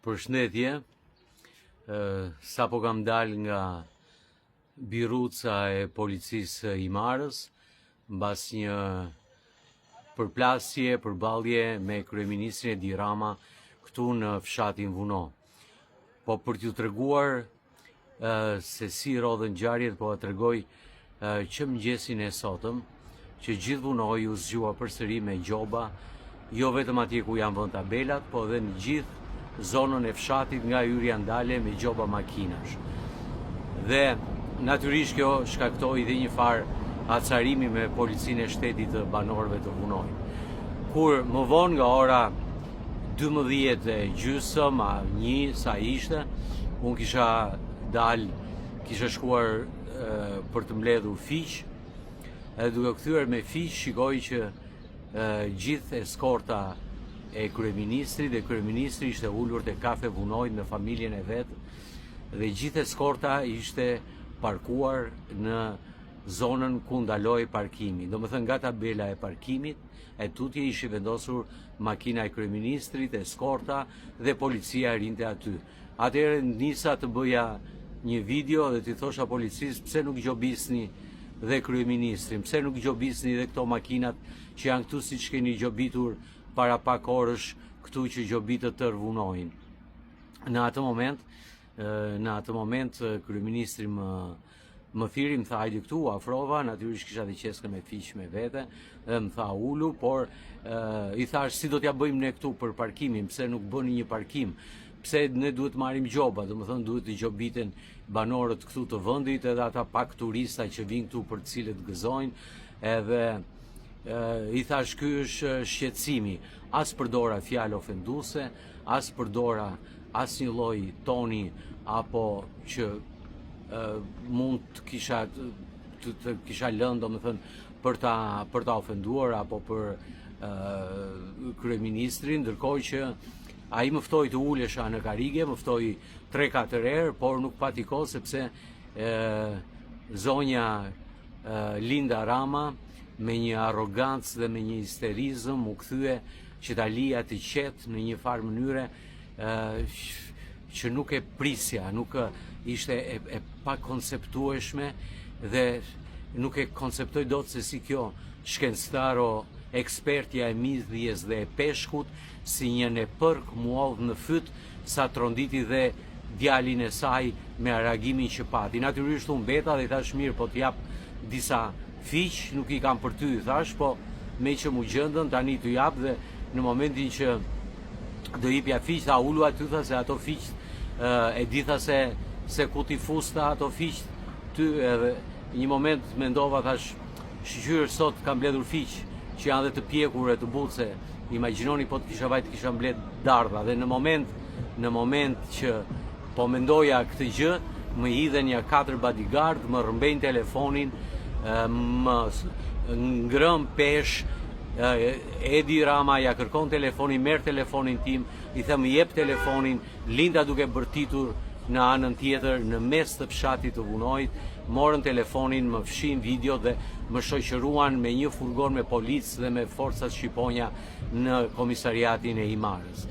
Përshëndetje, sapo kam dal nga biruca e policisë Imarës, mbas një përplasje, përballje me kryeministrin Edi Rama këtu në fshatin Vuno. Po për t'ju treguar se si rodhen ngjarjet, po t'ju tregoj që mëngjesin e sotëm, që gjithë Vunoi u zgjua përsëri me gjoba, jo vetëm atje ku janë vënë tabelat, po edhe në gjithë zonën e fshatit nga hyrja ndale me gjoba makinash. Dhe natyrisht kjo shkaktoi dhe një farë acarimi me policinë e shtetit të banorëve të Vunojt. Kur më vonë nga ora 12:30, a 1 sa ishte, unë kisha shkuar për të mbledhur fiq, edhe duke kthyer me fiq, shikoj që gjithë eskorta e kryeministrit dhe kryeministri ishte ulur te kafe Vunojt me familjen e vet, dhe gjithë eskorta ishte parkuar në zonën ku ndaloi parkimi. Domethënë nga tabela e parkimit e tutje ishi vendosur makina e kryeministrit, eskorta dhe policia rinte aty. Atëherë nisa të bëja një video dhe t'i thosha policisë pse nuk gjobisni dhe kryeministrin, pse nuk gjobisni dhe këto makinat që janë këtu siç keni gjobitur para pak orësh këtu që gjobitët tërë Vunojin. Në atë moment kryeministri më thiri, më tha hajde këtu, afrova, natyrisht kisha dhe qeskën me fiq me vete, dhe më tha ulu, por i thash si do t'ja bëjmë ne këtu për parkimin, pse nuk bëni një parkim, pse ne duhet marrim gjoba, domethënë duhet të gjobiten banorët këtu të vendit, edhe ata pak turista që vinë këtu për të cilët gëzojnë, edhe i thash ky është shqetësimi, as përdora fjalë ofenduese, as përdora asnjë lloj toni apo që mund të kisha lënë domethënë për ta ofenduar apo për kryeministrin, ndërkohë që ai më ftoi të ulesha në karige, më ftoi 3-4 herë, por nuk pati kohë sepse zonja Linda Rama me një arrogancë dhe me një histerizëm u kthye që ta lija të qetë në një farë mënyre që nuk e prisja, nuk ishte e pa konceptueshme dhe nuk e konceptoj dot se si kjo shkencëtaro ekspertja e midhjes dhe e peshkut si një nepërk muodh në fyt sa tronditi dhe djalin e saj me reagimin që pati. Natyrisht unë beta dhe i thash mirë, po t'jap disa fiq, nuk i kam për ty, i thash, po me që mu gjëndën tani t'u jap, dhe në momentin që do jipja fiq, tha ulu aty, tha se ato fiq e di tha se ku t'i fusta ato fiq ty, edhe një moment mendova, thash shqyr sot kam mbledhur fiq që janë dhe të pjekur e të butë, se imagjinoni po t'kisha vajt kisha mbledh dardha, dhe në moment që po mendoja këtë gjë, më hidhen ja 4 bodyguard, më rëmbejnë telefonin, më ngrëm pesh, Edi Rama ja kërkon telefonin, merr telefonin tim, i them jep telefonin, Linda duke bërtitur në anën tjetër, në mes të fshatit të Vunojt, morën telefonin, më fshin video dhe më shoqëruan me një furgon me policë dhe me forcat shqiponja në komisariatin e Imarës.